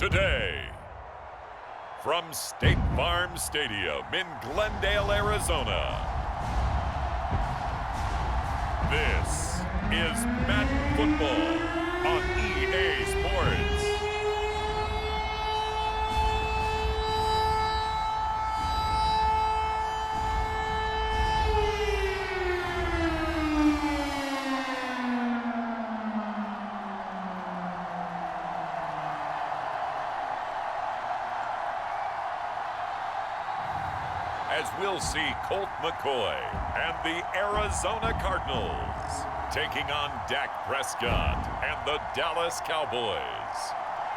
today. From State Farm Stadium in Glendale, Arizona, this is Madden Football on EA Sports. As we'll see Colt McCoy and the Arizona Cardinals taking on Dak Prescott and the Dallas Cowboys.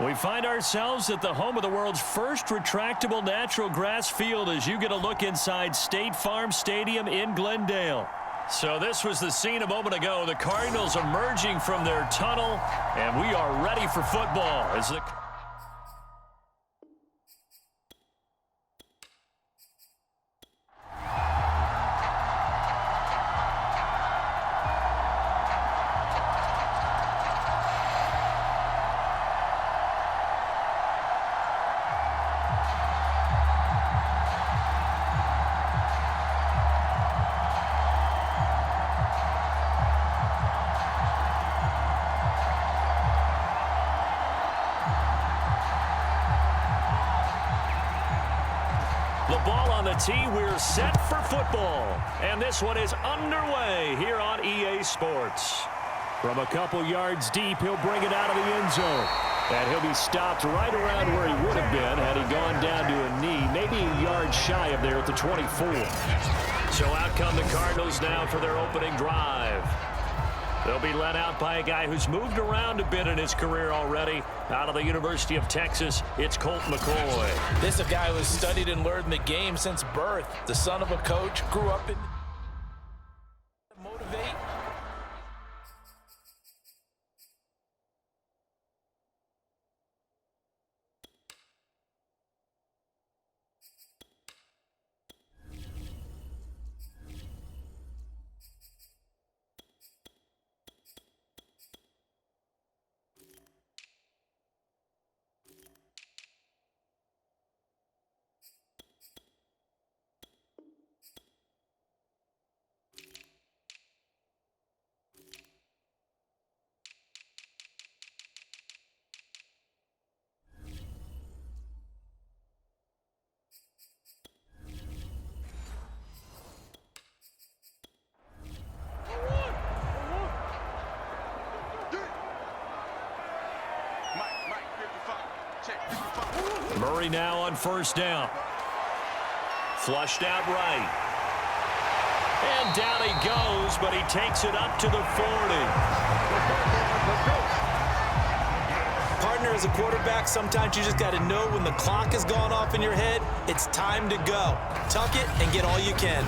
We find ourselves at the home of the world's first retractable natural grass field as you get a look inside State Farm Stadium in Glendale. So this was the scene a moment ago. The Cardinals emerging from their tunnel, and we are ready for football as the ball on the tee. We're set for football. And this one is underway here on EA Sports. From a couple yards deep, he'll bring it out of the end zone. And he'll be stopped right around where he would have been had he gone down to a knee, maybe a yard shy of there at the 24. So out come the Cardinals now for their opening drive. They'll be led out by a guy who's moved around a bit in his career already. Out of the University of Texas, it's Colt McCoy. This is a guy who has studied and learned the game since birth. The son of a coach, grew up in motivate. Murray now on first down. Flushed out right. And down he goes, but he takes it up to the 40. Partner, as a quarterback, sometimes you just got to know when the clock has gone off in your head, it's time to go. Tuck it and get all you can.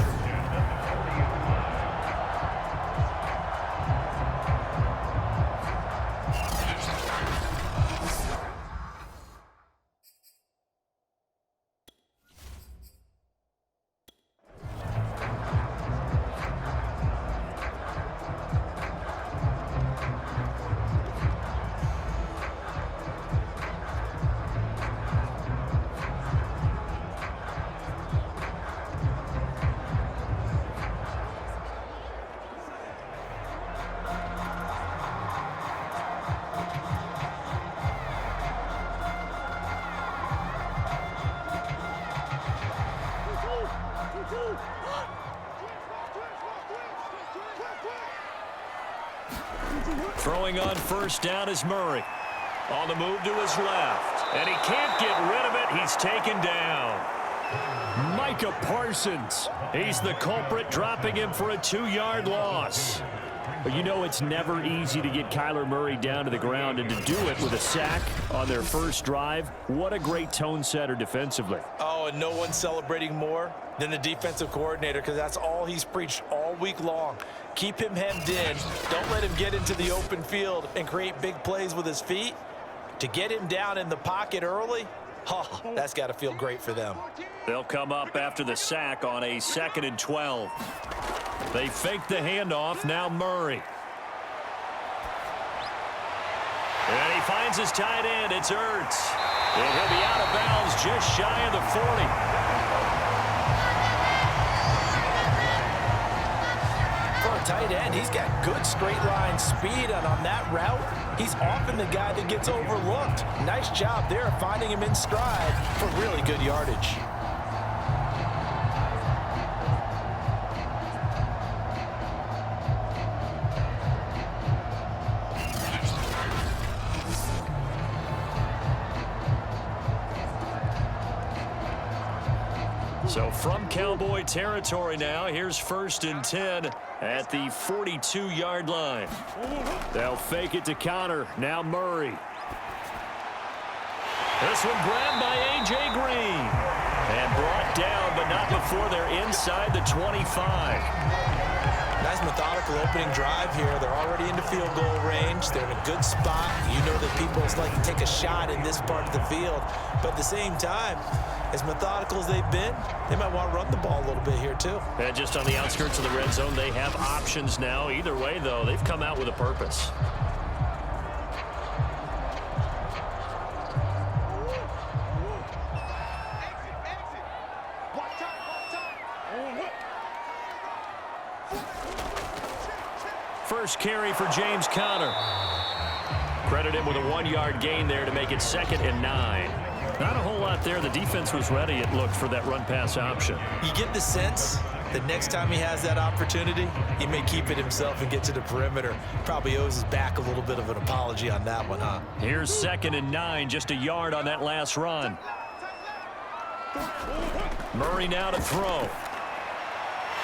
Throwing on first down is Murray. On the move to his left. And he can't get rid of it. He's taken down. Micah Parsons. He's the culprit, dropping him for a 2-yard loss. But you know it's never easy to get Kyler Murray down to the ground, and to do it with a sack on their first drive, what a great tone setter defensively. Oh, and no one's celebrating more than the defensive coordinator, because that's all he's preached all week long. Keep him hemmed in. Don't let him get into the open field and create big plays with his feet. To get him down in the pocket early, oh, that's got to feel great for them. They'll come up after the sack on a 2nd and 12. They fake the handoff. Now Murray. And he finds his tight end. It's Ertz. And he'll be out of bounds just shy of the 40. For a tight end, he's got good straight line speed, and on that route, he's often the guy that gets overlooked. Nice job there finding him in stride for really good yardage. So from Cowboy territory now, here's 1st and 10 at the 42-yard line. They'll fake it to Connor. Now Murray. This one grabbed by A.J. Green. And brought down, but not before they're inside the 25. Nice methodical opening drive here. They're already into field goal range. They're in a good spot. You know that people like to take a shot in this part of the field. But at the same time, as methodical as they've been, they might want to run the ball a little bit here too. And just on the outskirts of the red zone, they have options now. Either way, though, they've come out with a purpose. First carry for James Conner. Credit him with a 1-yard gain there to make it 2nd and 9. Not a whole lot there. The defense was ready, it looked, for that run-pass option. You get the sense that next time he has that opportunity, he may keep it himself and get to the perimeter. Probably owes his back a little bit of an apology on that one, huh? Here's 2nd and 9, just a yard on that last run. Murray now to throw.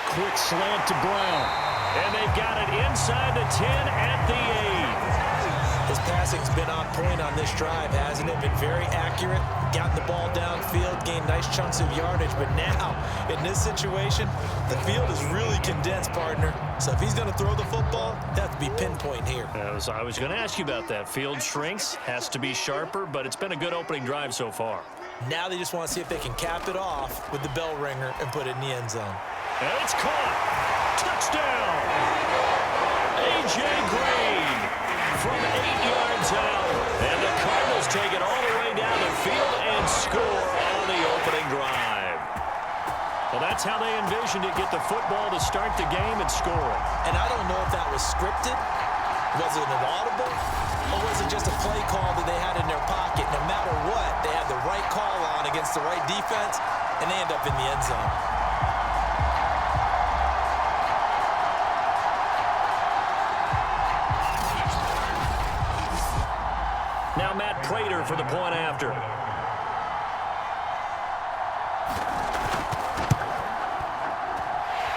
Quick slant to Brown. And they've got it inside the 10 at the 8. His passing's been on point on this drive, hasn't it? Been very accurate, gotten the ball downfield, gained nice chunks of yardage. But now, in this situation, the field is really condensed, partner. So if he's going to throw the football, that has to be pinpoint here. I was going to ask you about that. Field shrinks, has to be sharper, but it's been a good opening drive so far. Now they just want to see if they can cap it off with the bell ringer and put it in the end zone. And it's caught. Touchdown. A.J. Green from 8 yards out. And the Cardinals take it all the way down the field and score on the opening drive. Well, that's how they envisioned it. Get the football to start the game and score it. And I don't know if that was scripted. Was it an audible? Or was it just a play call that they had in their pocket? No matter what, they had the right call on against the right defense, and they end up in the end zone. Now Matt Prater for the point after.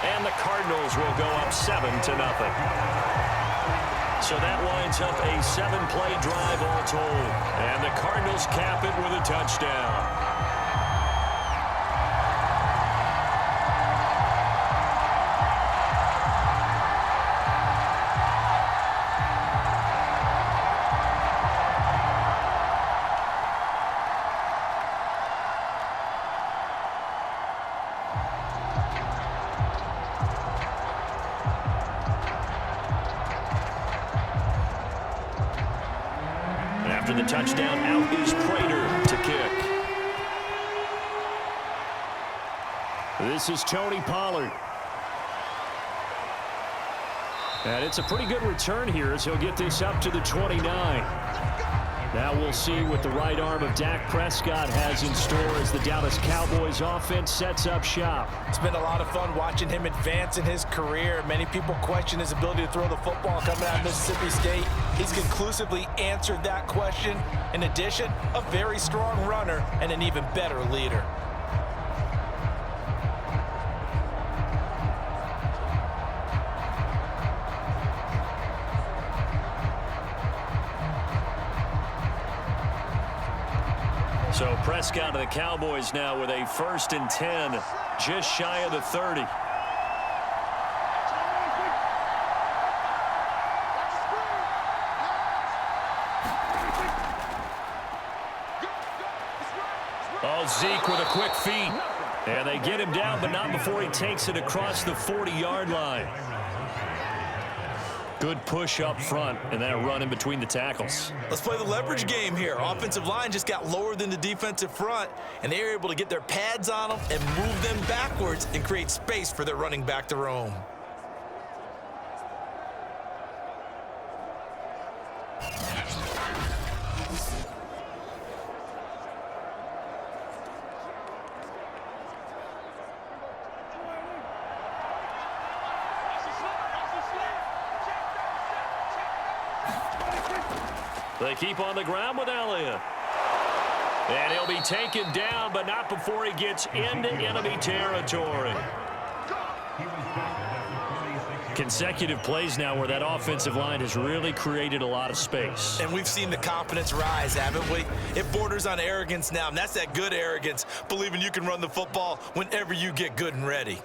And the Cardinals will go up 7-0. So that winds up a 7-play drive all told. And the Cardinals cap it with a touchdown. After the touchdown, out is Prater to kick. This is Tony Pollard. And it's a pretty good return here as he'll get this up to the 29. Now we'll see what the right arm of Dak Prescott has in store as the Dallas Cowboys offense sets up shop. It's been a lot of fun watching him advance in his career. Many people question his ability to throw the football coming out of Mississippi State. He's conclusively answered that question. In addition, a very strong runner and an even better leader. So Prescott of the Cowboys now with a 1st and 10, just shy of the 30. Oh, Zeke with a quick feed. And they get him down, but not before he takes it across the 40-yard line. Good push up front and that run in between the tackles. Let's play the leverage game here. Offensive line just got lower than the defensive front, and they were able to get their pads on them and move them backwards and create space for their running back to roam. They keep on the ground with Elliott. And he'll be taken down, but not before he gets into enemy territory. Consecutive plays now where that offensive line has really created a lot of space. And we've seen the confidence rise, haven't we? It borders on arrogance now, and that's that good arrogance, believing you can run the football whenever you get good and ready.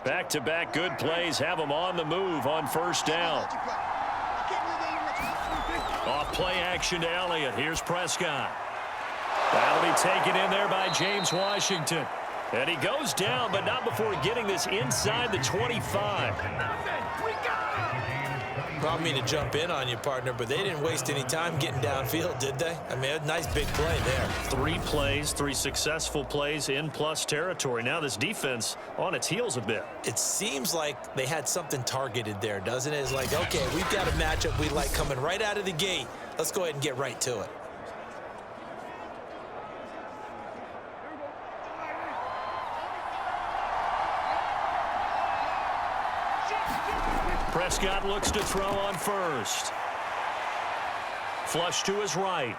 Back-to-back good plays have them on the move on first down. Off play action to Elliott. Here's Prescott. That'll be taken in there by James Washington. And he goes down, but not before getting this inside the 25. I don't mean to jump in on you, partner, but they didn't waste any time getting downfield, did they? I mean, a nice big play there. 3 plays, 3 successful plays in plus territory. Now this defense on its heels a bit. It seems like they had something targeted there, doesn't it? It's like, okay, we've got a matchup we like coming right out of the gate. Let's go ahead and get right to it. Prescott looks to throw on first. Flush to his right.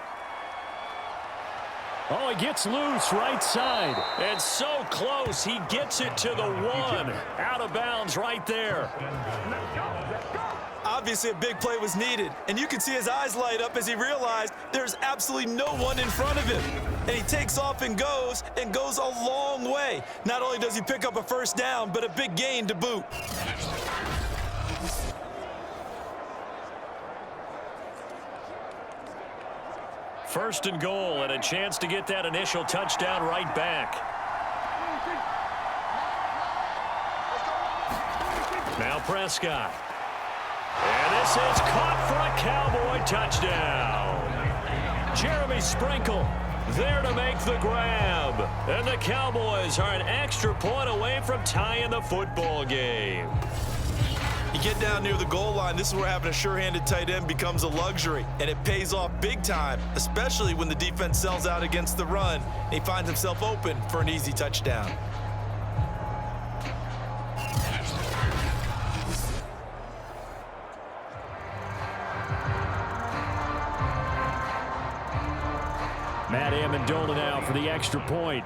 Oh, he gets loose right side. And so close, he gets it to the 1. Out of bounds right there. Obviously, a big play was needed, and you can see his eyes light up as he realized there's absolutely no one in front of him. And he takes off and goes a long way. Not only does he pick up a first down, but a big gain to boot. First and goal, and a chance to get that initial touchdown right back. Now Prescott. And this is caught for a Cowboy touchdown. Jeremy Sprinkle there to make the grab. And the Cowboys are an extra point away from tying the football game. You get down near the goal line, this is where having a sure-handed tight end becomes a luxury, and it pays off big time, especially when the defense sells out against the run, and he finds himself open for an easy touchdown. Matt Amendola now for the extra point.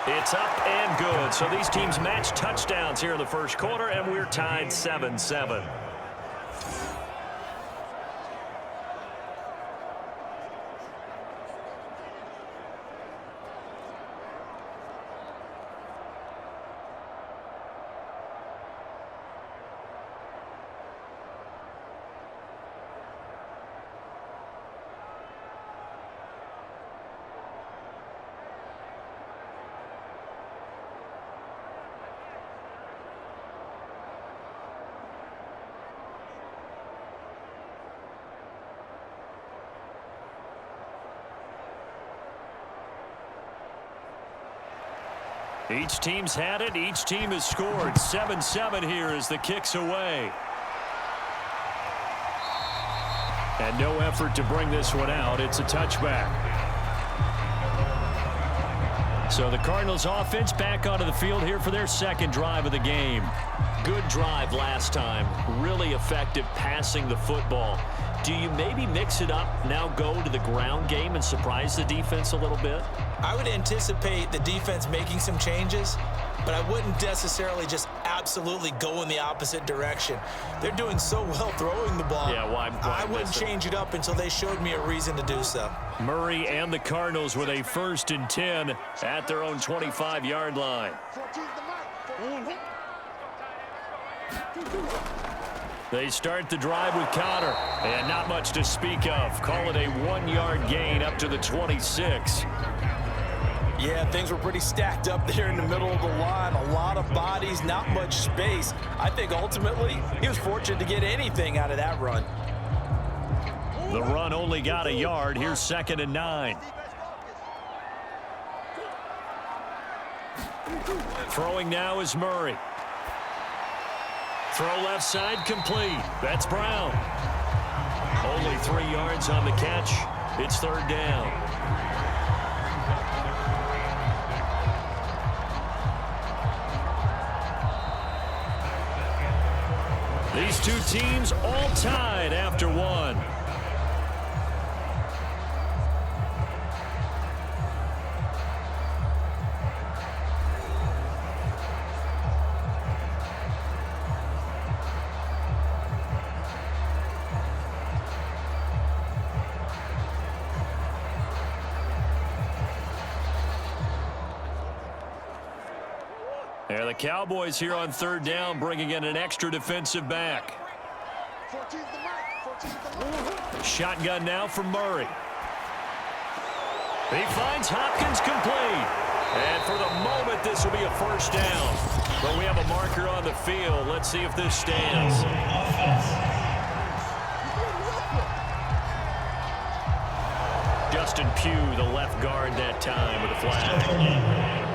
It's up and good. So these teams match touchdowns here in the first quarter, and we're tied 7-7. Each team's had it. Each team has scored. 7-7 here as the kick's away. And no effort to bring this one out. It's a touchback. So the Cardinals offense back onto the field here for their second drive of the game. Good drive last time. Really effective passing the football. Do you maybe mix it up, now go to the ground game and surprise the defense a little bit? I would anticipate the defense making some changes, but I wouldn't necessarily just absolutely go in the opposite direction. They're doing so well throwing the ball. Yeah, why I wouldn't change it up until they showed me a reason to do so. Murray and the Cardinals with a 1st and 10 at their own 25-yard line. They start the drive with Connor, and not much to speak of. Call it a 1-yard gain up to the 26. Yeah, things were pretty stacked up there in the middle of the line. A lot of bodies, not much space. I think ultimately he was fortunate to get anything out of that run. The run only got a yard. Here's 2nd and 9. Throwing now is Murray. Throw left side complete. That's Brown. Only 3 yards on the catch. It's 3rd down. These two teams all tied after 1. And the Cowboys here on 3rd down, bringing in an extra defensive back. Shotgun now for Murray. He finds Hopkins complete. And for the moment, this will be a 1st down. But we have a marker on the field. Let's see if this stands. Justin Pugh, the left guard that time with a flag.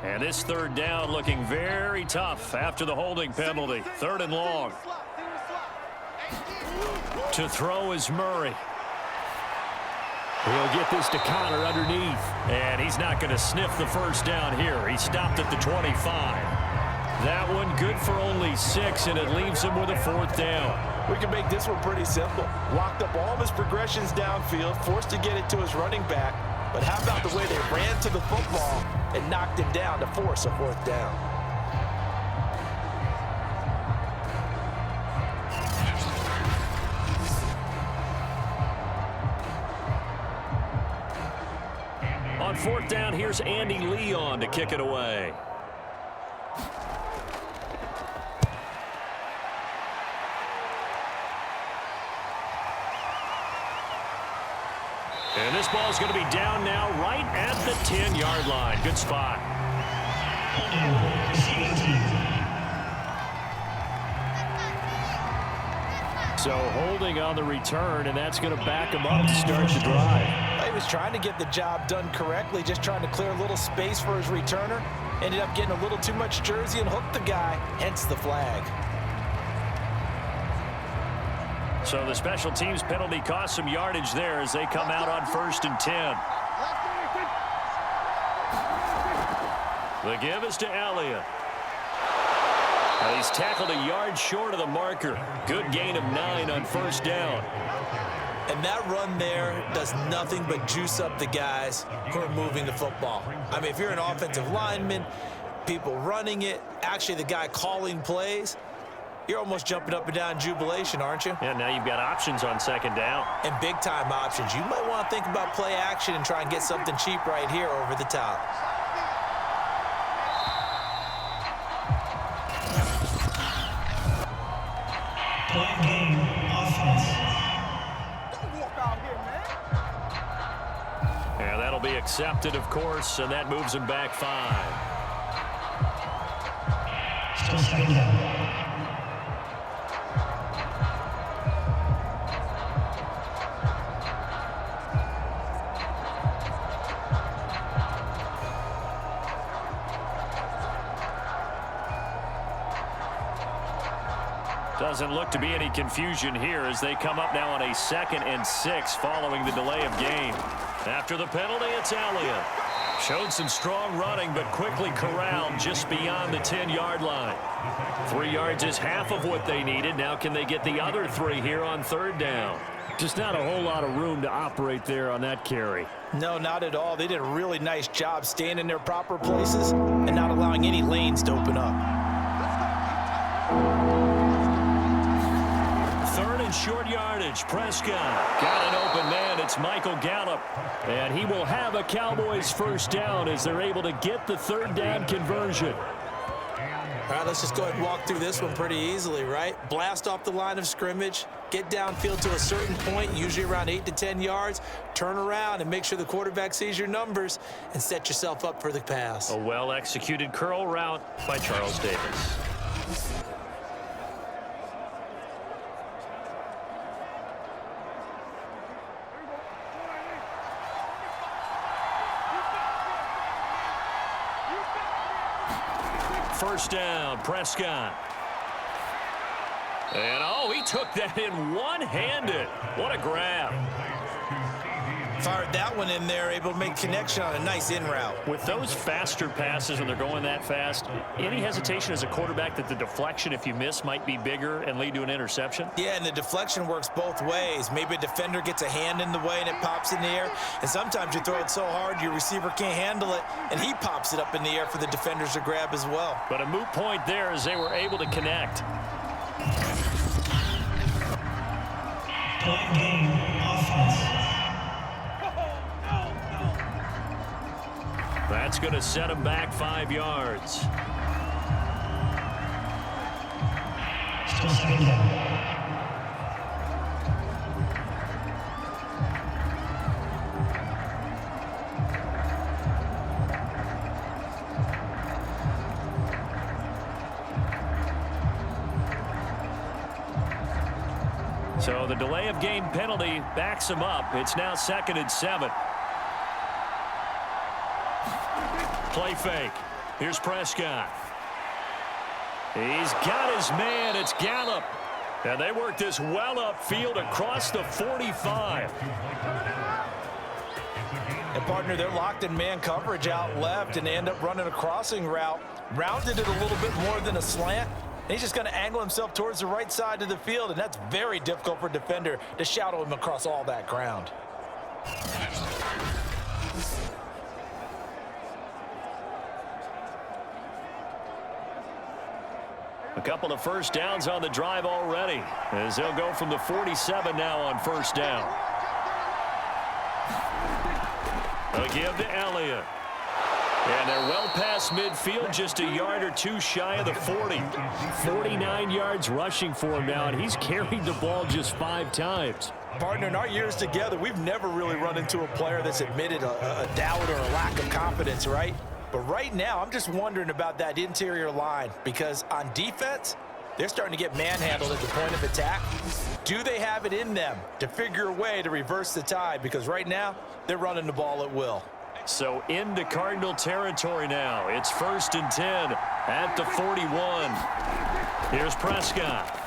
And this 3rd down looking very tough after the holding penalty. 3rd and long. To throw is Murray. He'll get this to Connor underneath. And he's not going to sniff the 1st down here. He stopped at the 25. That one good for only 6, and it leaves him with a 4th down. We can make this one pretty simple. Locked up all of his progressions downfield, forced to get it to his running back. But how about the way they ran to the football and knocked him down to force a 4th down? On 4th down, here's Andy Leon to kick it away. And this ball is going to be down now right at the 10-yard line. Good spot. So holding on the return, and that's going to back him up to start the drive. He was trying to get the job done correctly, just trying to clear a little space for his returner. Ended up getting a little too much jersey and hooked the guy, hence the flag. So the special teams penalty cost some yardage there as they come out on 1st and 10. The give is to Elliott. He's tackled a yard short of the marker. Good gain of 9 on 1st down. And that run there does nothing but juice up the guys who are moving the football. I mean, if you're an offensive lineman, people running it, actually the guy calling plays, you're almost jumping up and down in jubilation, aren't you? Yeah, now you've got options on 2nd down. And big-time options. You might want to think about play action and try and get something cheap right here over the top. Point game offense. And that'll be accepted, of course, and that moves him back 5. Still 2nd down. Doesn't look to be any confusion here as they come up now on a 2nd and 6 following the delay of game. After the penalty, it's Elliott. Showed some strong running, but quickly corralled just beyond the 10-yard line. 3 yards is half of what they needed. Now can they get the other 3 here on 3rd down? Just not a whole lot of room to operate there on that carry. No, not at all. They did a really nice job staying in their proper places and not allowing any lanes to open up. short yardage. Prescott got an open man. It's Michael Gallup. And he will have a Cowboys first down as they're able to get the third down conversion. All right, let's just go ahead and walk through this one pretty easily, right? Blast off the line of scrimmage, get downfield to a certain point, usually around 8 to 10 yards, turn around and make sure the quarterback sees your numbers and set yourself up for the pass. A well-executed curl route by Charles Davis. First down, Prescott. And, oh, he took that in one-handed. What a grab. Fired that one in there, able to make connection on a nice in route. With those faster passes when they're going that fast, any hesitation as a quarterback that the deflection, if you miss, might be bigger and lead to an interception? Yeah, and the deflection works both ways. Maybe a defender gets a hand in the way and it pops in the air. And sometimes you throw it so hard your receiver can't handle it, and he pops it up in the air for the defenders to grab as well. But a moot point there as they were able to connect. Point game offense. That's going to set him back 5 yards. Still second down. So the delay of game penalty backs him up. It's now 2nd and 7. Play fake. Here's Prescott. He's got his man. It's Gallup. And they work this well upfield across the 45. And, partner, they're locked in man coverage out left, and they end up running a crossing route. Rounded it a little bit more than a slant. And he's just going to angle himself towards the right side of the field, and that's very difficult for a defender to shadow him across all that ground. A couple of first downs on the drive already, as they'll go from the 47 now on first down. They'll give to Elliott. And they're well past midfield, just a yard or two shy of the 40. 49 yards rushing for him now, and he's carried the ball just 5 times. Partner, in our years together, we've never really run into a player that's admitted a doubt or a lack of confidence, right? But right now, I'm just wondering about that interior line, because on defense, they're starting to get manhandled at the point of attack. Do they have it in them to figure a way to reverse the tide? Because right now, they're running the ball at will. So into Cardinal territory now. It's 1st and 10 at the 41. Here's Prescott.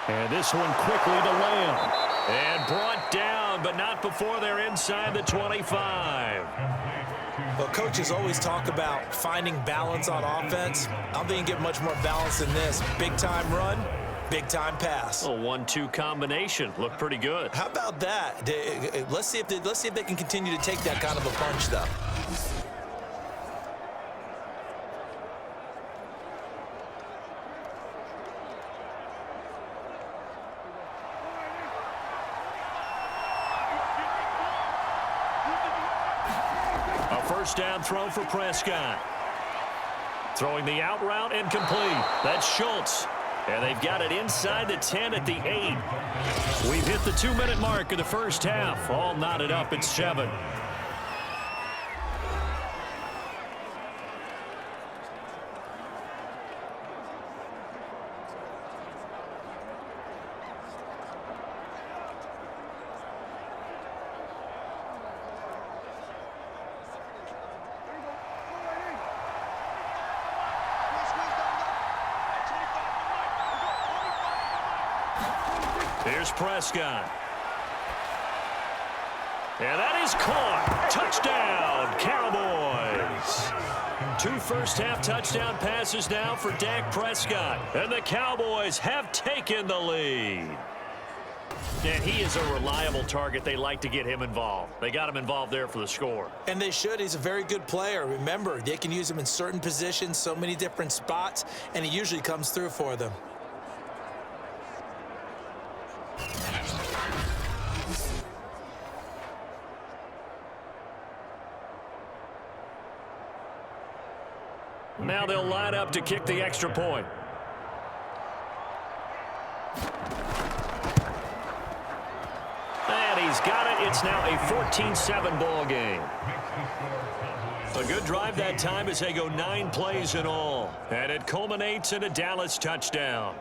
And this one quickly to Lamb. And brought down, but not before they're inside the 25. Well, coaches always talk about finding balance on offense. I don't think you can get much more balance than this. Big-time run, big-time pass. A 1-2 combination. Looked pretty good. How about that? Let's see if they can continue to take that kind of a punch, though. First down throw for Prescott. Throwing the out route and complete. That's Schultz. And they've got it inside the 10 at the 8. We've hit the 2-minute mark of the first half. All knotted up at 7. Here's Prescott. And that is caught. Touchdown, Cowboys. 2 first-half touchdown passes now for Dak Prescott. And the Cowboys have taken the lead. And he is a reliable target. They like to get him involved. They got him involved there for the score. And they should. He's a very good player. Remember, they can use him in certain positions, so many different spots, and he usually comes through for them. Now they'll line up to kick the extra point. And he's got it. It's now a 14-7 ball game. A good drive that time as they go 9 plays in all. And it culminates in a Dallas touchdown.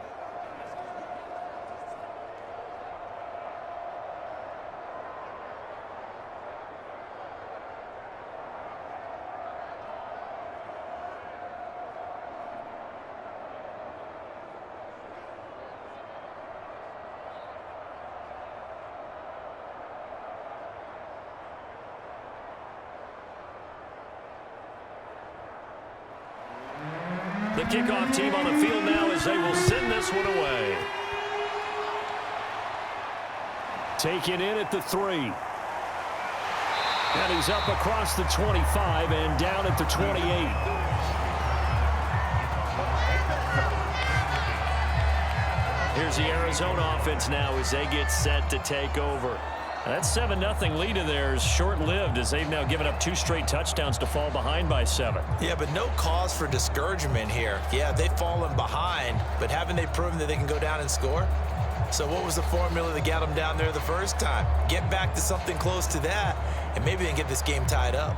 The kickoff team on the field now as they will send this one away. Taken in at the 3. And he's up across the 25 and down at the 28. Here's the Arizona offense now as they get set to take over. That 7-0 lead of theirs short-lived as they've now given up 2 straight touchdowns to fall behind by 7. Yeah, but no cause for discouragement here. Yeah, they've fallen behind, but haven't they proven that they can go down and score? So what was the formula that got them down there the first time? Get back to something close to that, and maybe they can get this game tied up.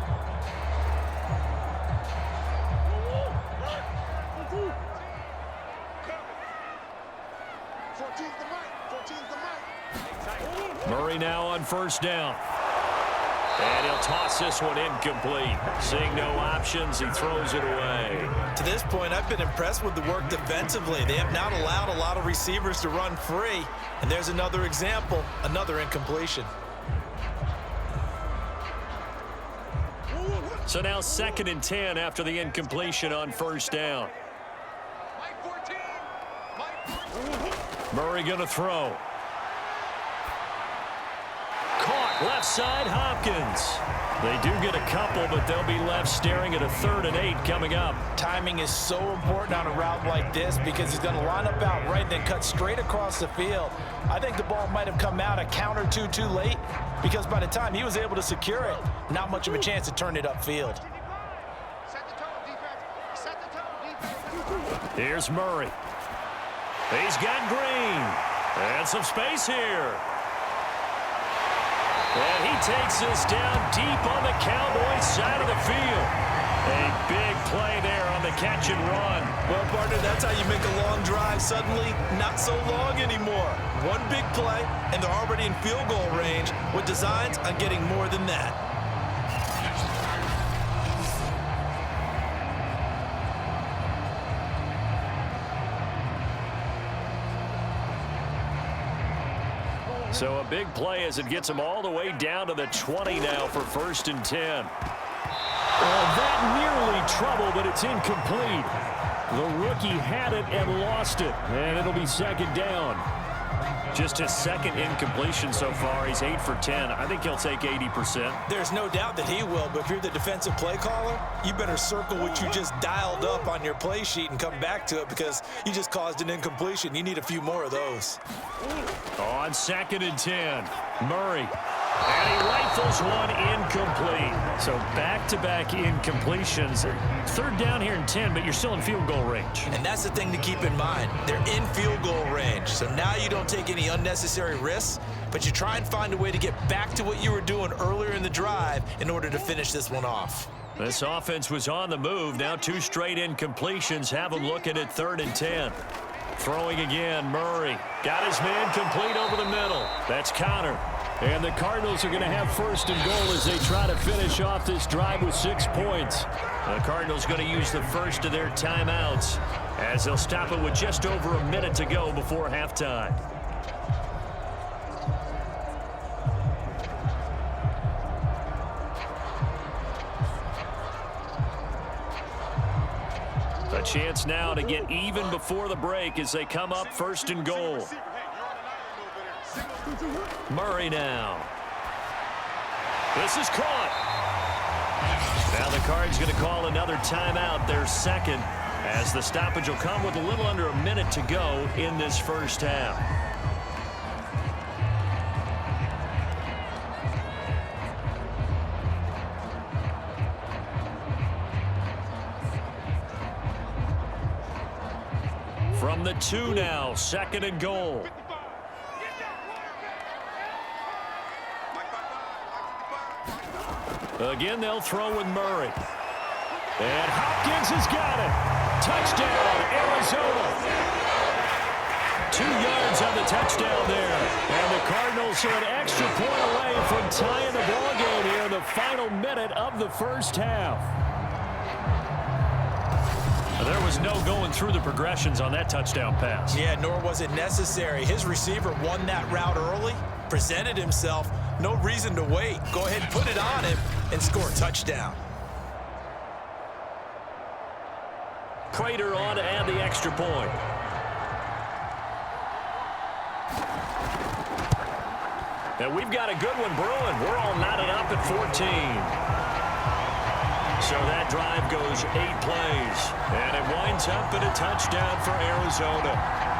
Murray now on first down. And he'll toss this one incomplete. Seeing no options, he throws it away. To this point, I've been impressed with the work defensively. They have not allowed a lot of receivers to run free. And there's another example, another incompletion. So now 2nd and 10 after the incompletion on first down. Murray going to throw. Caught left side, Hopkins. They do get a couple, but they'll be left staring at a 3rd and 8 coming up. Timing is so important on a route like this because he's going to line up out right and then cut straight across the field. I think the ball might have come out a count or two too late because by the time he was able to secure it, not much of a chance to turn it upfield. Here's Murray. He's got Green. And some space here. And he takes this down deep on the Cowboys side of the field. A big play there on the catch and run. Well, partner, that's how you make a long drive suddenly not so long anymore. One big play, and they're already in field goal range with designs on getting more than that. So a big play as it gets them all the way down to the 20 now for 1st and 10. That nearly trouble, but it's incomplete. The rookie had it and lost it, and it'll be 2nd down. Just his 2nd incompletion so far. He's 8 for 10. I think he'll take 80%. There's no doubt that he will, but if you're the defensive play caller, you better circle what you just dialed up on your play sheet and come back to it because you just caused an incompletion. You need a few more of those. On 2nd and 10, Murray. And he rifles one incomplete. So back-to-back incompletions. 3rd down here and 10, but you're still in field goal range. And that's the thing to keep in mind. They're in field goal range. So now you don't take any unnecessary risks, but you try and find a way to get back to what you were doing earlier in the drive in order to finish this one off. This offense was on the move. Now 2 straight incompletions have them looking at 3rd and 10. Throwing again, Murray. Got his man complete over the middle. That's Connor. And the Cardinals are going to have 1st and goal as they try to finish off this drive with 6 points. The Cardinals going to use the first of their timeouts as they'll stop it with just over a minute to go before halftime. A chance now to get even before the break as they come up 1st and goal. Murray now. This is caught. Now the Cards going to call another timeout, their 2nd, as the stoppage will come with a little under a minute to go in this first half. From the 2 now, 2nd and goal. Again, they'll throw with Murray. And Hopkins has got it. Touchdown, Arizona. 2 yards on the touchdown there. And the Cardinals are an extra point away from tying the ball game here in the final minute of the first half. There was no going through the progressions on that touchdown pass. Yeah, nor was it necessary. His receiver won that route early, presented himself. No reason to wait. Go ahead and put it on him and score a touchdown. Prater on to add the extra point. And we've got a good one brewing. We're all knotted up at 14. So that drive goes 8 plays. And it winds up in a touchdown for Arizona.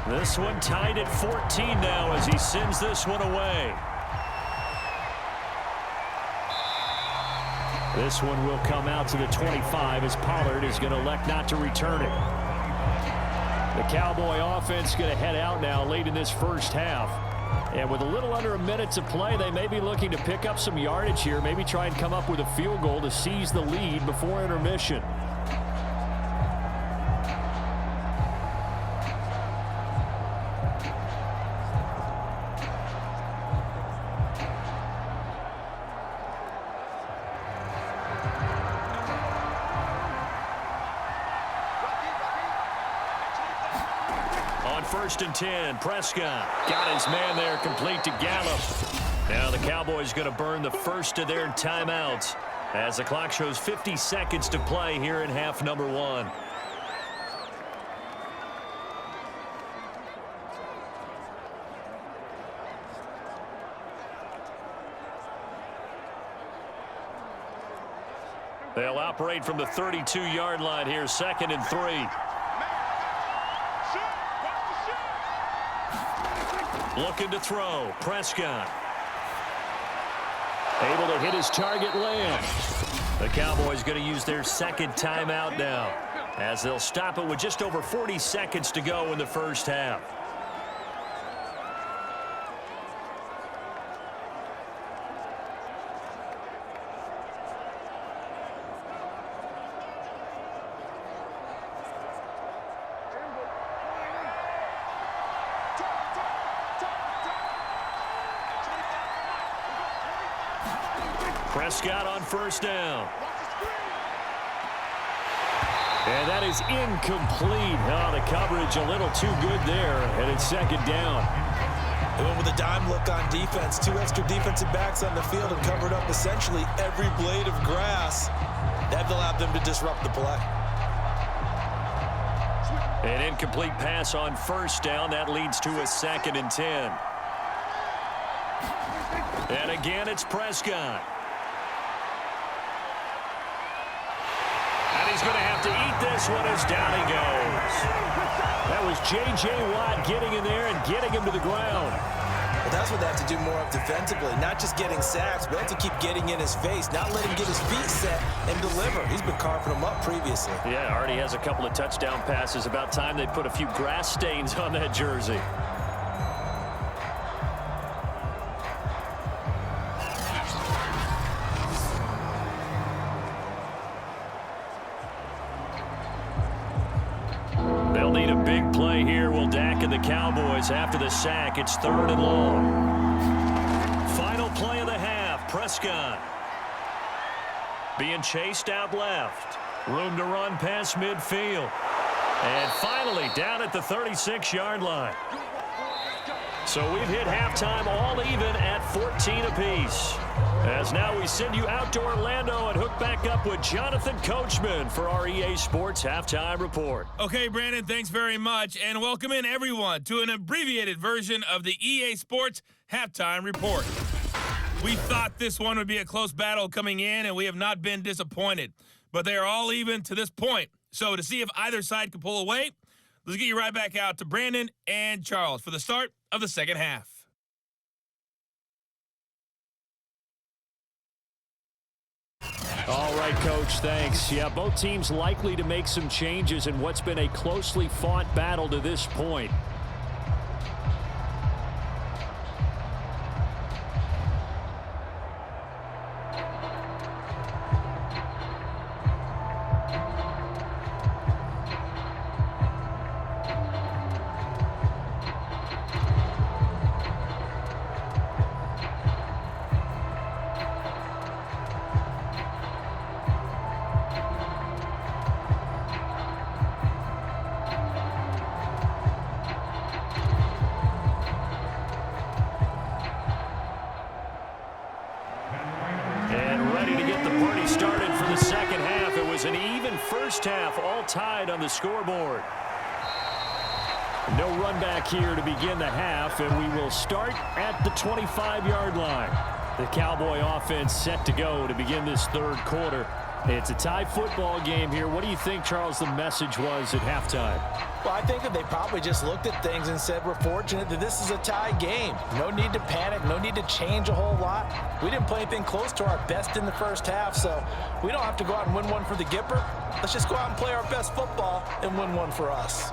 This one tied at 14 now as he sends this one away. This one will come out to the 25 as Pollard is going to elect not to return it. The Cowboy offense is going to head out now late in this first half. And with a little under a minute to play, they may be looking to pick up some yardage here, maybe try and come up with a field goal to seize the lead before intermission. First and 10, Prescott got his man there complete to Gallup. Now the Cowboys going to burn the first of their timeouts as the clock shows 50 seconds to play here in half number 1. They'll operate from the 32-yard line here, 2nd and 3. Looking to throw. Prescott. Able to hit his target, Lamb. The Cowboys going to use their 2nd timeout now as they'll stop it with just over 40 seconds to go in the first half. Prescott on first down. And that is incomplete. Oh, the coverage a little too good there, and it's 2nd down. They went with a dime look on defense. 2 extra defensive backs on the field and covered up essentially every blade of grass. That allowed them to disrupt the play. An incomplete pass on first down. That leads to a 2nd and 10. And again, it's Prescott. And he's going to have to eat this one as down he goes. That was J.J. Watt getting in there and getting him to the ground. But that's what they have to do more of defensively. Not just getting sacks, but they have to keep getting in his face, not let him get his feet set and deliver. He's been carving them up previously. Yeah, already has a couple of touchdown passes. About time they put a few grass stains on that jersey. The Cowboys after the sack. It's 3rd and long. Final play of the half. Prescott being chased out left. Room to run past midfield. And finally down at the 36-yard line. So we've hit halftime all even at 14 apiece. As now we send you out to Orlando and hook back up with Jonathan Coachman for our EA Sports Halftime Report. Okay, Brandon, thanks very much, and welcome in everyone to an abbreviated version of the EA Sports Halftime Report. We thought this one would be a close battle coming in, and we have not been disappointed. But they are all even to this point. So to see if either side can pull away, let's get you right back out to Brandon and Charles for the start of the second half. All right, Coach, thanks. Yeah, both teams likely to make some changes in what's been a closely fought battle to this point. All tied on the scoreboard. No run back here to begin the half, and we will start at the 25-yard line. The Cowboy offense set to go to begin this third quarter. It's a tie football game here. What do you think, Charles, the message was at halftime? Well, I think that they probably just looked at things and said, we're fortunate that this is a tie game. No need to panic, no need to change a whole lot. We didn't play anything close to our best in the first half, so we don't have to go out and win one for the Gipper. Let's just go out and play our best football and win one for us.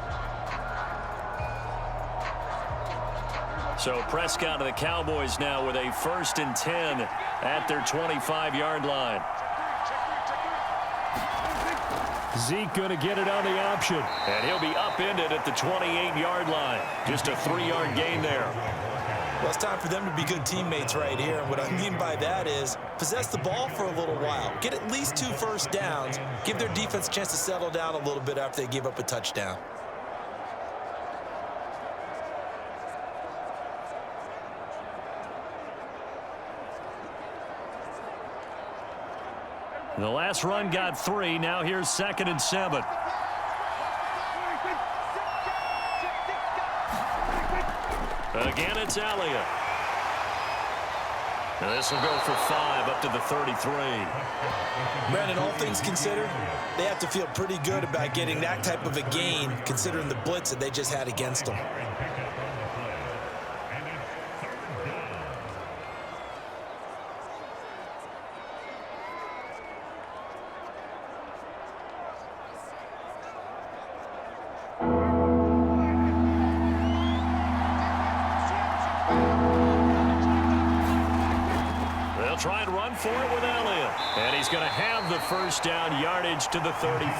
So Prescott and the Cowboys now with a 1st and 10 at their 25-yard line. Zeke going to get it on the option, and he'll be upended at the 28-yard line. Just a 3-yard gain there. Well, it's time for them to be good teammates right here. And what I mean by that is possess the ball for a little while. Get at least 2 first downs. Give their defense a chance to settle down a little bit after they give up a touchdown. The last run got 3. Now here's 2nd and 7. Again, it's Elliott. And this will go for 5 up to the 33. Brandon, all things considered, they have to feel pretty good about getting that type of a gain considering the blitz that they just had against them. Try and run for it with Elliott. And he's going to have the first down yardage to the 35.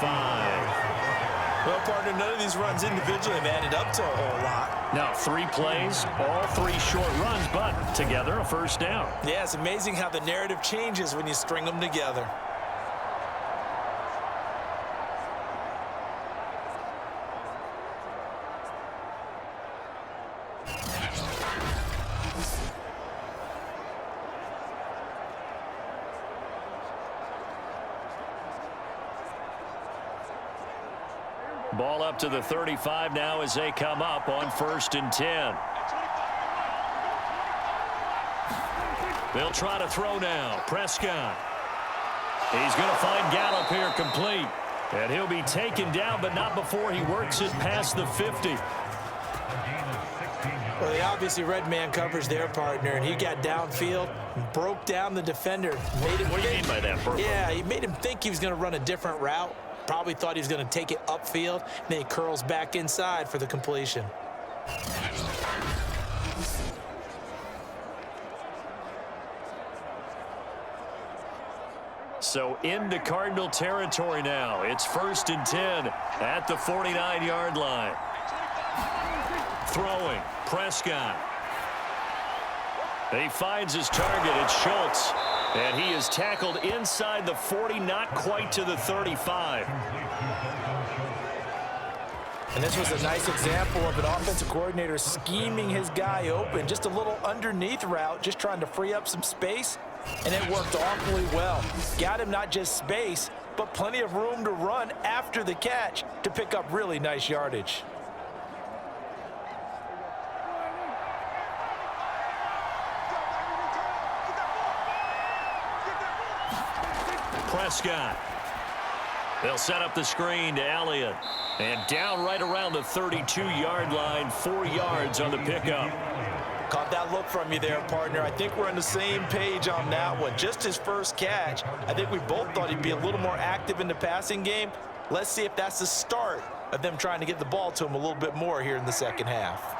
Well, partner, none of these runs individually have added up to a whole lot. Now 3 plays, all 3 short runs, but together a first down. Yeah, it's amazing how the narrative changes when you string them together. Ball up to the 35 now as they come up on 1st and 10. They'll try to throw now. Prescott. He's going to find Gallup here complete. And he'll be taken down, but not before he works it past the 50. Well, they obviously read man coverage their partner, and he got downfield, broke down the defender. Made him what do you mean by that, Burke? Yeah, he made him think he was going to run a different route. Probably thought he was going to take it upfield, and then he curls back inside for the completion. So into Cardinal territory now. It's 1st and 10 at the 49-yard line. Throwing, Prescott. He finds his target. It's Schultz. And he is tackled inside the 40, not quite to the 35. And this was a nice example of an offensive coordinator scheming his guy open. Just a little underneath route, just trying to free up some space, and it worked awfully well. Got him not just space, but plenty of room to run after the catch to pick up really nice yardage. Prescott. They'll set up the screen to Elliott. And down right around the 32-yard line, 4 yards on the pickup. Caught that look from you there, partner. I think we're on the same page on that one. Just his first catch. I think we both thought he'd be a little more active in the passing game. Let's see if that's the start of them trying to get the ball to him a little bit more here in the second half.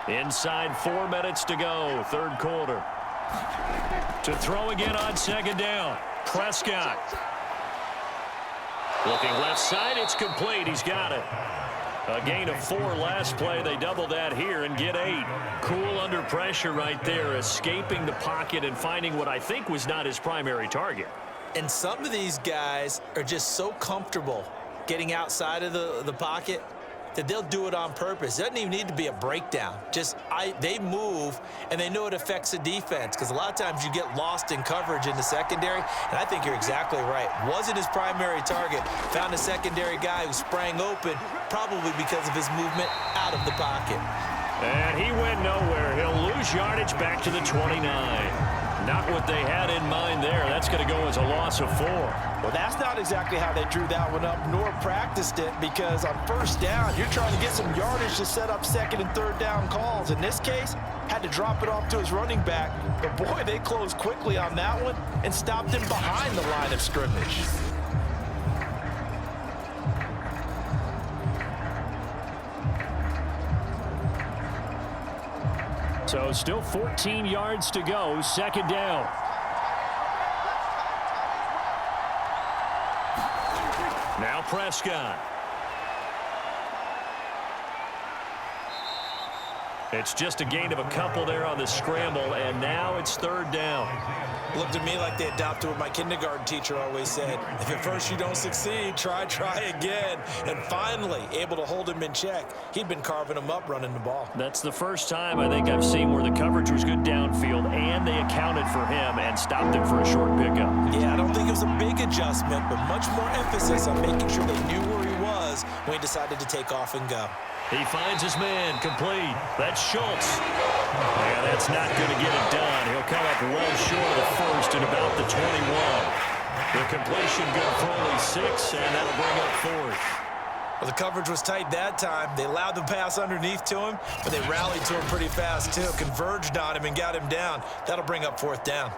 Inside 4 minutes to go, third quarter. To throw again on second down. Prescott. Looking left side, it's complete. He's got it. A gain of 4 last play. They double that here and get 8. Cool under pressure right there, escaping the pocket and finding what I think was not his primary target. And some of these guys are just so comfortable getting outside of the pocket that they'll do it on purpose. It doesn't even need to be a breakdown. They move, and they know it affects the defense, because a lot of times you get lost in coverage in the secondary, and I think you're exactly right. Wasn't his primary target. Found a secondary guy who sprang open, probably because of his movement out of the pocket. And he went nowhere. He'll lose yardage back to the 29. Not what they had in mind there. That's going to go as a loss of 4. Well, that's not exactly how they drew that one up, nor practiced it, because on first down, you're trying to get some yardage to set up second and third down calls. In this case, had to drop it off to his running back. But, boy, they closed quickly on that one and stopped him behind the line of scrimmage. So still 14 yards to go, second down. Now Prescott. It's just a gain of a couple there on the scramble, and now it's third down. Looked to me like they adopted what my kindergarten teacher always said. If at first you don't succeed, try again. And finally, able to hold him in check. He'd been carving him up running the ball. That's the first time I think I've seen where the coverage was good downfield, and they accounted for him and stopped him for a short pickup. Yeah, I don't think it was a big adjustment, but much more emphasis on making sure they knew where he was when he decided to take off and go. He finds his man, complete. That's Schultz. Yeah, that's not going to get it done. He'll come up well short of the first at about the 21. The completion good for only 6, and that'll bring up fourth. Well, the coverage was tight that time. They allowed the pass underneath to him, but they rallied to him pretty fast, too. Converged on him and got him down. That'll bring up fourth down.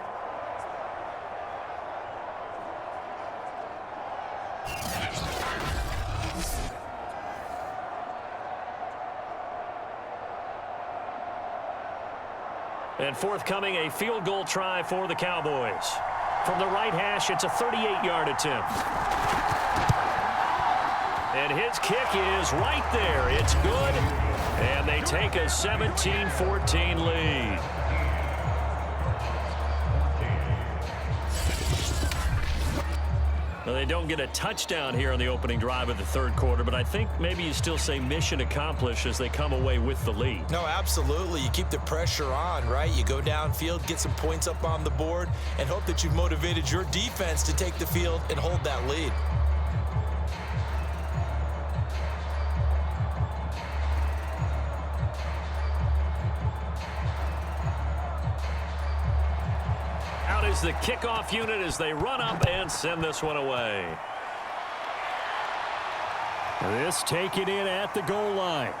And forthcoming, a field goal try for the Cowboys. From the right hash, it's a 38-yard attempt. And his kick is right there. It's good. And they take a 17-14 lead. Well, they don't get a touchdown here on the opening drive of the third quarter, but I think maybe you still say mission accomplished as they come away with the lead. No, absolutely. You keep the pressure on, right? You go downfield, get some points up on the board, and hope that you've motivated your defense to take the field and hold that lead. Is the kickoff unit as they run up and send this one away. This taken in at the goal line.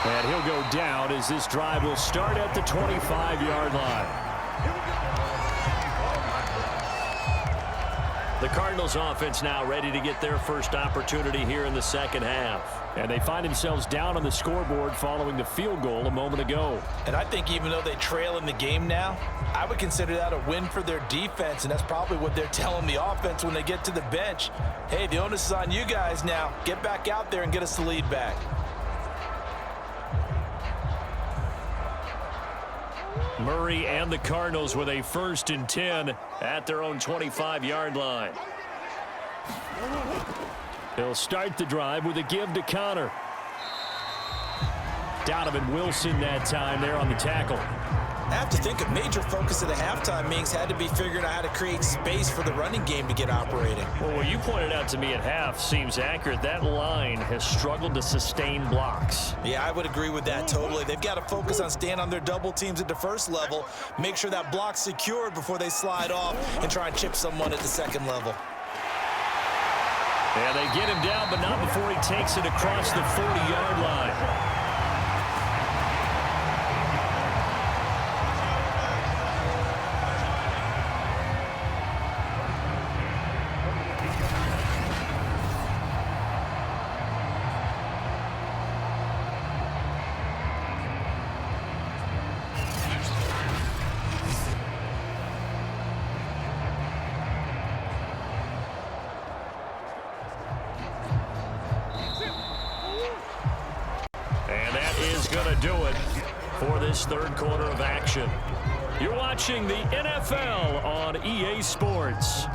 And he'll go down as this drive will start at the 25-yard line. The Cardinals offense now ready to get their first opportunity here in the second half. And they find themselves down on the scoreboard following the field goal a moment ago. And I think even though they trail in the game now, I would consider that a win for their defense, and that's probably what they're telling the offense when they get to the bench. Hey, the onus is on you guys now. Get back out there and get us the lead back. Murray and the Cardinals with a 1st and 10 at their own 25-yard line. He'll start the drive with a give to Connor. Donovan Wilson that time there on the tackle. I have to think a major focus of the halftime meetings had to be figuring out how to create space for the running game to get operating. Well, what you pointed out to me at half seems accurate. That line has struggled to sustain blocks. Yeah, I would agree with that totally. They've got to focus on staying on their double teams at the first level, make sure that block's secured before they slide off and try and chip someone at the second level. Yeah, they get him down, but not before he takes it across the 40-yard line. Do it for this third quarter of action. You're watching the NFL on EA Sports.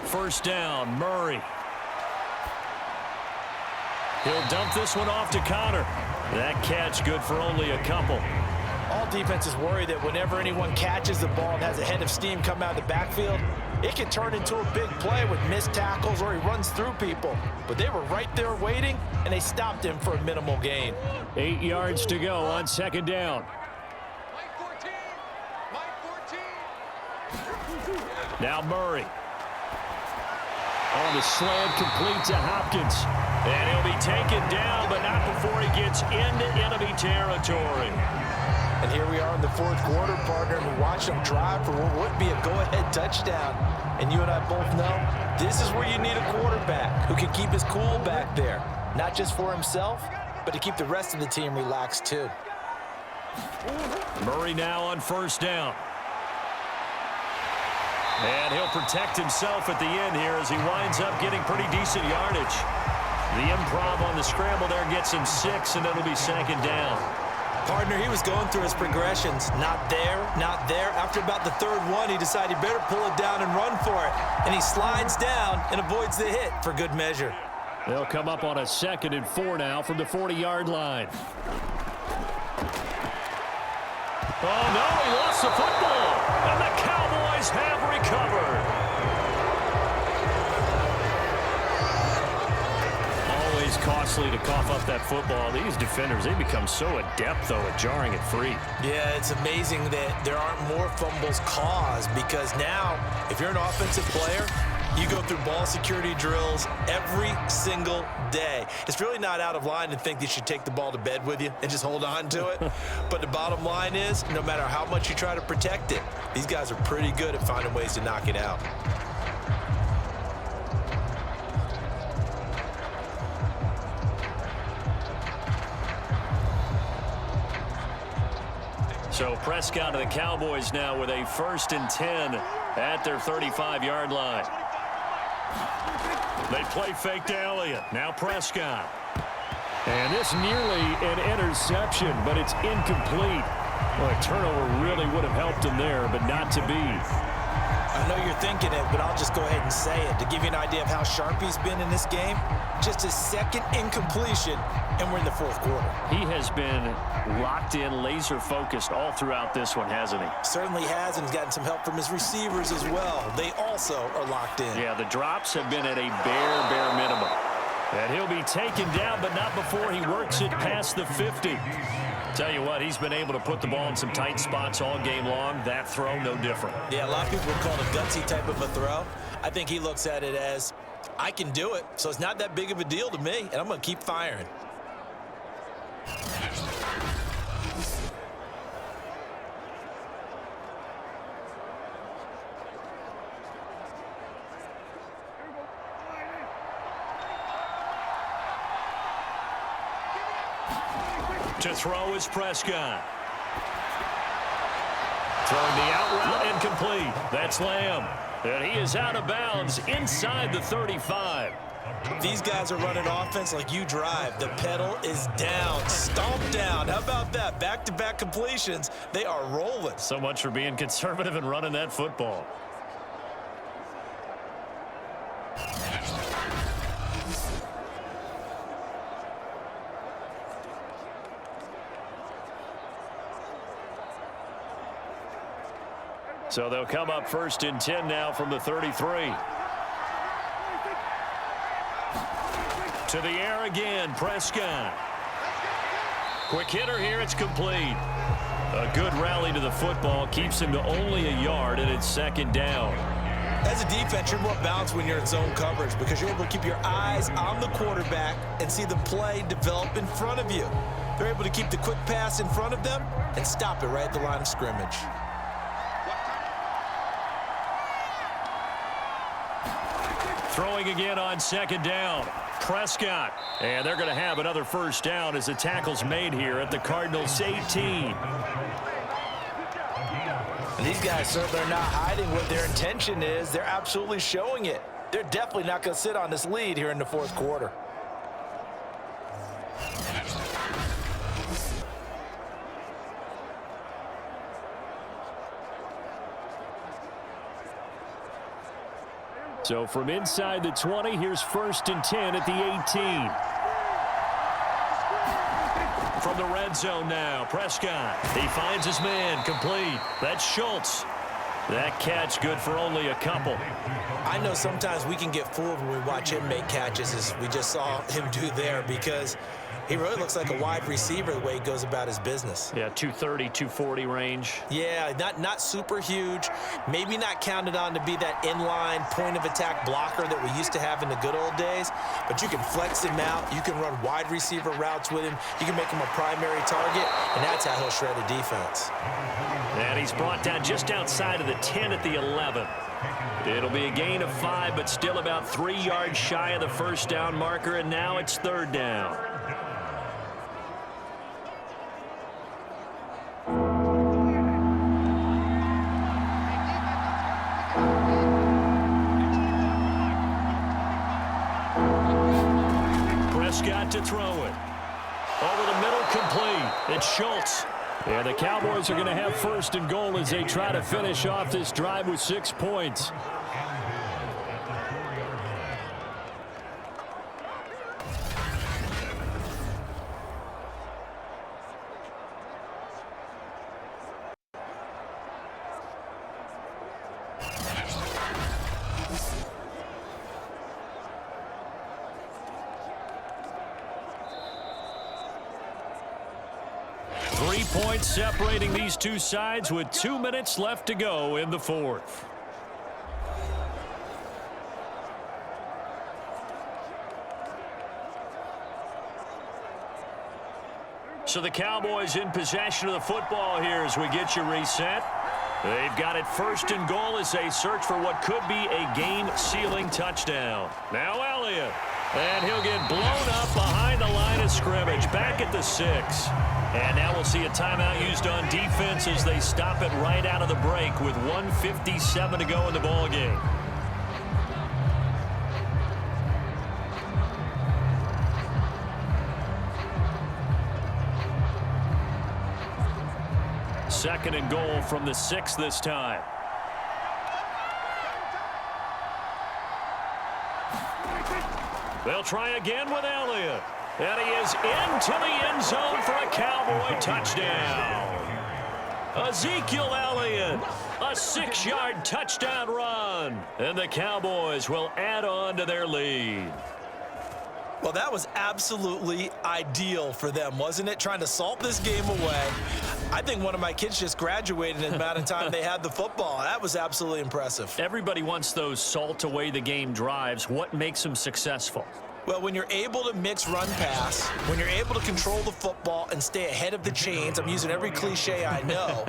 First down, Murray. He'll dump this one off to Connor. That catch good for only a couple. All defenses worry that whenever anyone catches the ball and has a head of steam come out of the backfield, it can turn into a big play with missed tackles or he runs through people. But they were right there waiting, and they stopped him for a minimal gain. 8 yards to go on second down. Now Murray. On the slant, complete to Hopkins. And he'll be taken down, but not before he gets into enemy territory. And here we are in the fourth quarter, partner, and we watch them drive for what would be a go-ahead touchdown. And you and I both know this is where you need a quarterback who can keep his cool back there. Not just for himself, but to keep the rest of the team relaxed too. Murray now on first down. And he'll protect himself at the end here as he winds up getting pretty decent yardage. The improv on the scramble there gets him 6, and it'll be second down. Partner, he was going through his progressions. Not there, not there. After about the third one, he decided he better pull it down and run for it. And he slides down and avoids the hit for good measure. They'll come up on a 2nd and 4 now from the 40-yard line. Oh, no, he lost the football. And the Cowboys have recovered. Always costly to cough up that football. These defenders, they become so adept, though, at jarring it free. Yeah, it's amazing that there aren't more fumbles caused because now, if you're an offensive player, you go through ball security drills every single day. It's really not out of line to think that you should take the ball to bed with you and just hold on to it. But the bottom line is, no matter how much you try to protect it, these guys are pretty good at finding ways to knock it out. So Prescott and the Cowboys now with a 1st and 10 at their 35-yard line. They play fake to Elliott. Now Prescott. And this nearly an interception, but it's incomplete. Well, a turnover really would have helped him there, but not to be. I know you're thinking it, but I'll just go ahead and say it. To give you an idea of how sharp he's been in this game, just his 2nd incompletion, and we're in the 4th quarter. He has been locked in, laser-focused all throughout this one, hasn't he? Certainly has, and he's gotten some help from his receivers as well. They also are locked in. Yeah, the drops have been at a bare minimum. And he'll be taken down, but not before he works it past the 50. Tell you what, he's been able to put the ball in some tight spots all game long. That throw, no different. Yeah, a lot of people would call it a gutsy type of a throw. I think he looks at it as, I can do it, so it's not that big of a deal to me, and I'm going to keep firing. To throw is Prescott. Throwing the out route and complete. That's Lamb. And he is out of bounds inside the 35. These guys are running offense like you drive. The pedal is down, stomped down. How about that? Back-to-back completions. They are rolling. So much for being conservative and running that football. So they'll come up 1st and 10 now from the 33. To the air again, Prescott. Quick hitter here, it's complete. A good rally to the football keeps him to only a yard, and it's 2nd down. As a defense, you're more balanced when you're in zone coverage because you're able to keep your eyes on the quarterback and see the play develop in front of you. They're able to keep the quick pass in front of them and stop it right at the line of scrimmage. Throwing again on 2nd down. Prescott. And they're going to have another 1st down as the tackle's made here at the Cardinals' 18. And these guys certainly are not hiding what their intention is. They're absolutely showing it. They're definitely not going to sit on this lead here in the 4th quarter. So from inside the 20, here's 1st and 10 at the 18. From the red zone now, Prescott. He finds his man, complete. That's Schultz. That catch good for only a couple. I know sometimes we can get fooled when we watch him make catches, as we just saw him do there, because he really looks like a wide receiver the way he goes about his business. Yeah, 230, 240 range. Yeah, not super huge. Maybe not counted on to be that inline point-of-attack blocker that we used to have in the good old days, but you can flex him out. You can run wide receiver routes with him. You can make him a primary target, and that's how he'll shred a defense. And he's brought down just outside of the 10 at the 11. It'll be a gain of 5, but still about 3 yards shy of the 1st down marker, and now it's 3rd down. Prescott to throw it. Over the middle, complete. It's Schultz. And the Cowboys are going to have 1st and goal as they try to finish off this drive with 6 points. Points separating these two sides with 2 minutes left to go in the 4th. So the Cowboys in possession of the football here as we get you reset. They've got it 1st and goal as they search for what could be a game-sealing touchdown. Now Elliott. And he'll get blown up behind the line of scrimmage, back at the 6. And now we'll see a timeout used on defense as they stop it right out of the break with 1:57 to go in the ballgame. Second and goal from the 6 this time. They'll try again with Elliott. And he is into the end zone for a Cowboy touchdown. Ezekiel Elliott, a 6-yard touchdown run. And the Cowboys will add on to their lead. Well, that was absolutely ideal for them, wasn't it? Trying to salt this game away. I think one of my kids just graduated in the amount of time they had the football. That was absolutely impressive. Everybody wants those salt away the game drives. What makes them successful? Well, when you're able to mix run-pass, when you're able to control the football and stay ahead of the chains, I'm using every cliche I know,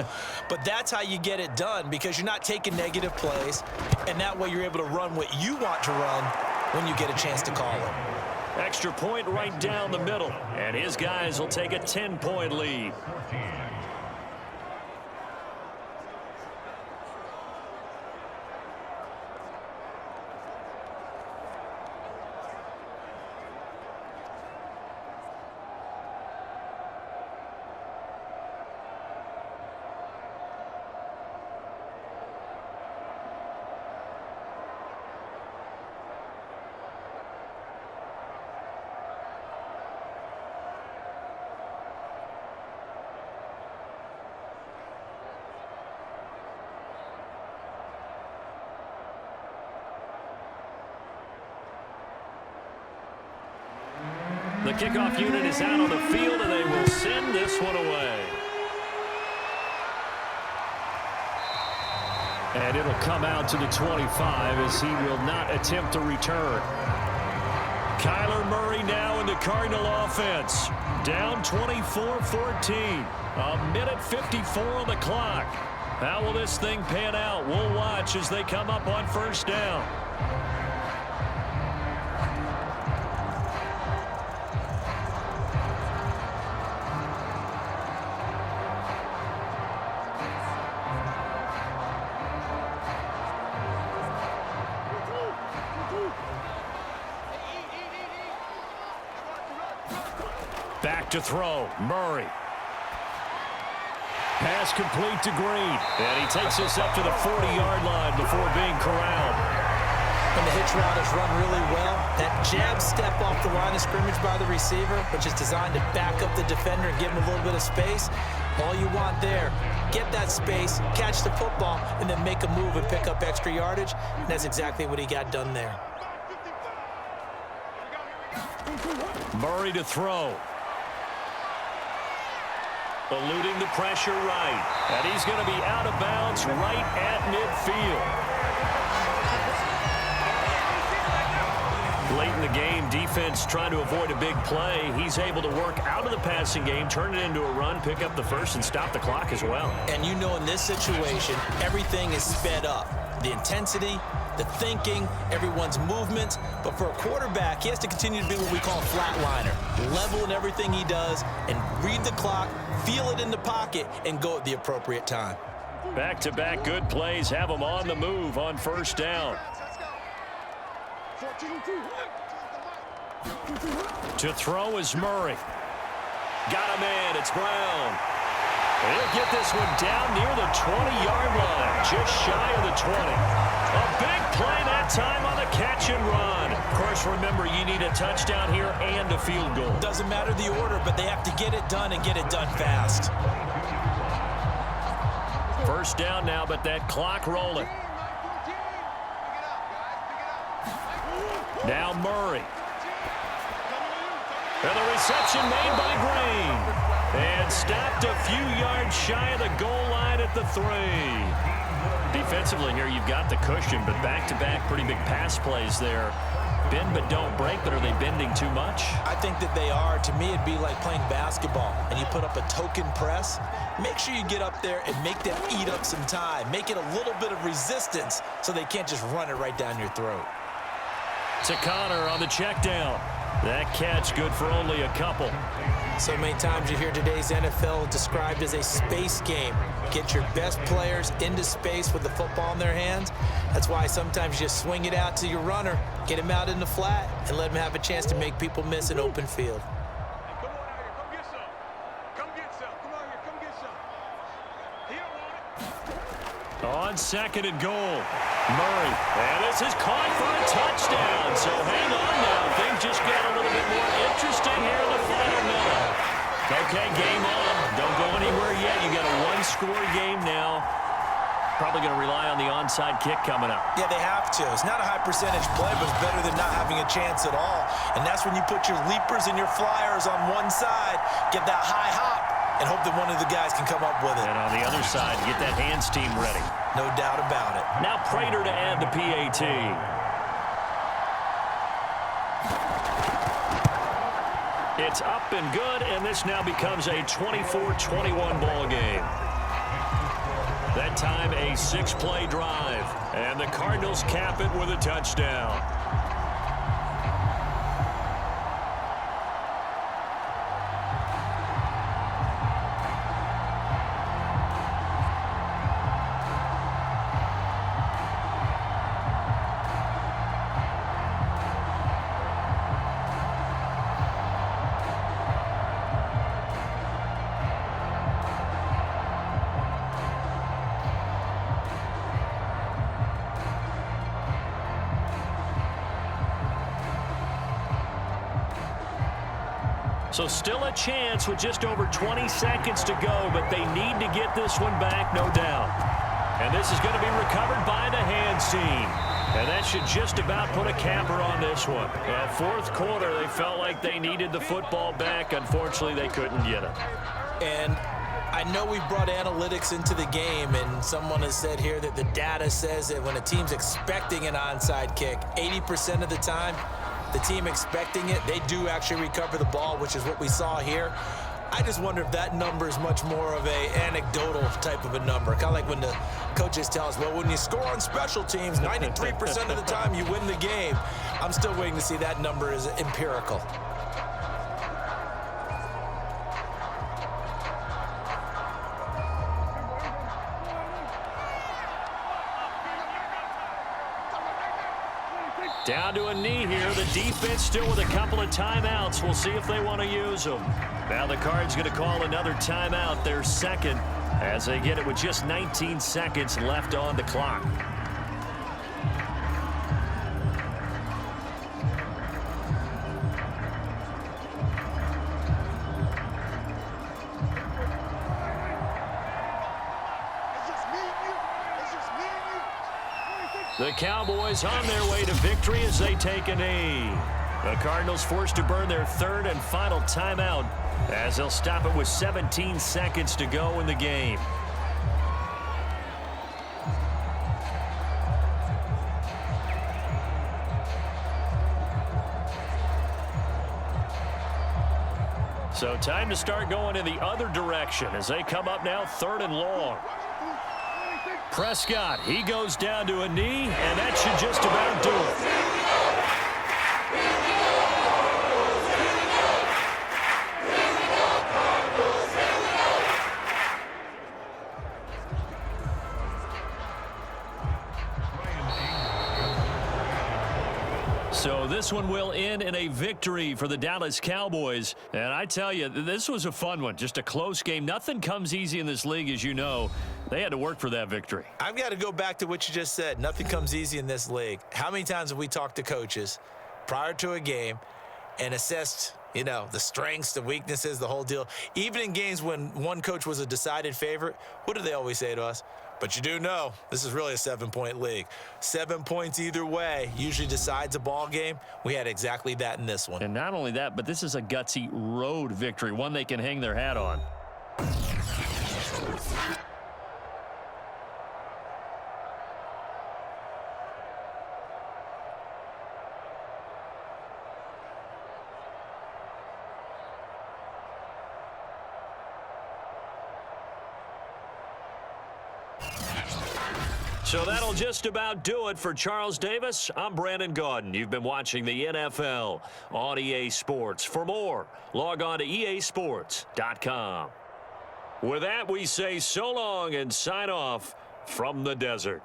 but that's how you get it done because you're not taking negative plays, and that way you're able to run what you want to run when you get a chance to call it. Extra point right down the middle, and his guys will take a 10-point lead. The kickoff unit is out on the field, and they will send this one away. And it'll come out to the 25 as he will not attempt to return. Kyler Murray now in the Cardinal offense. Down 24-14. A minute 54 on the clock. How will this thing pan out? We'll watch as they come up on first down. Back to throw. Murray. Pass complete to Green. And he takes us up to the 40-yard line before being corralled. When the hitch route is run really well, that jab step off the line of scrimmage by the receiver, which is designed to back up the defender and give him a little bit of space, all you want there, get that space, catch the football, and then make a move and pick up extra yardage. And that's exactly what he got done there. Murray to throw. Eluding the pressure right. And he's going to be out of bounds right at midfield. Late in the game, defense trying to avoid a big play. He's able to work out of the passing game, turn it into a run, pick up the first, and stop the clock as well. And you know in this situation, everything is sped up. The intensity, the thinking, everyone's movement. But for a quarterback, he has to continue to be what we call a flatliner. Level in everything he does and read the clock, feel it in the pocket, and go at the appropriate time. Back-to-back good plays have him on the move on first down. To throw is Murray. Got a man. It's Brown. He'll get this one down near the 20-yard line, just shy of the 20. A big play that time on the catch and run. Of course, remember, you need a touchdown here and a field goal. Doesn't matter the order, but they have to get it done and get it done fast. First down now, but that clock rolling. Now Murray. And the reception made by Green. And stopped a few yards shy of the goal line at the 3. Defensively here, you've got the cushion, but back-to-back pretty big pass plays there. Bend but don't break, but are they bending too much? I think that they are. To me, it'd be like playing basketball, and you put up a token press. Make sure you get up there and make them eat up some time. Make it a little bit of resistance so they can't just run it right down your throat. To Connor on the check down. That catch good for only a couple. So many times you hear today's NFL described as a space game. Get your best players into space with the football in their hands. That's why sometimes you just swing it out to your runner, get him out in the flat, and let him have a chance to make people miss an open field. On second and goal, Murray. And this is caught for a touchdown. So hang on now. Things just got a little bit more interesting here in the final minute. Okay, game on. Don't go anywhere yet. You got a one-score game now. Probably going to rely on the onside kick coming up. Yeah, they have to. It's not a high percentage play, but it's better than not having a chance at all. And that's when you put your leapers and your flyers on one side, get that high hop, and hope that one of the guys can come up with it. And on the other side, get that hands team ready. No doubt about it. Now Prater to add the PAT. It's up and good, and this now becomes a 24-21 ball game. That time a 6-play drive, and the Cardinals cap it with a touchdown. So still a chance with just over 20 seconds to go, but they need to get this one back, no doubt. And this is going to be recovered by the hands team. And that should just about put a capper on this one. Fourth quarter, they felt like they needed the football back. Unfortunately, they couldn't get it. And I know we brought analytics into the game, and someone has said here that the data says that when a team's expecting an onside kick, 80% of the time, the team expecting it, they do actually recover the ball, which is what we saw here. I just wonder if that number is much more of a anecdotal type of a number. Kind of like when the coaches tell us, well, when you score on special teams, 93% of the time you win the game. I'm still waiting to see that number is empirical. Down to a knee here. The defense still with a couple of timeouts. We'll see if they want to use them. Now the Cards going to call another timeout, their second, as they get it with just 19 seconds left on the clock. The Cowboys on their way to victory as they take a knee. The Cardinals forced to burn their third and final timeout as they'll stop it with 17 seconds to go in the game. So time to start going in the other direction as they come up now third and long. Prescott, he goes down to a knee, and that should just about do it. So this one will end in a victory for the Dallas Cowboys. And I tell you, this was a fun one. Just a close game. Nothing comes easy in this league, as you know. They had to work for that victory. I've got to go back to what you just said. Nothing comes easy in this league. How many times have we talked to coaches prior to a game and assessed, you know, the strengths, the weaknesses, the whole deal? Even in games when one coach was a decided favorite, what do they always say to us? But you do know this is really a 7-point league. 7 points either way usually decides a ball game. We had exactly that in this one. And not only that, but this is a gutsy road victory, one they can hang their hat on. So that'll just about do it for Charles Davis. I'm Brandon Gaudin. You've been watching the NFL on EA Sports. For more, log on to easports.com. With that, we say so long and sign off from the desert.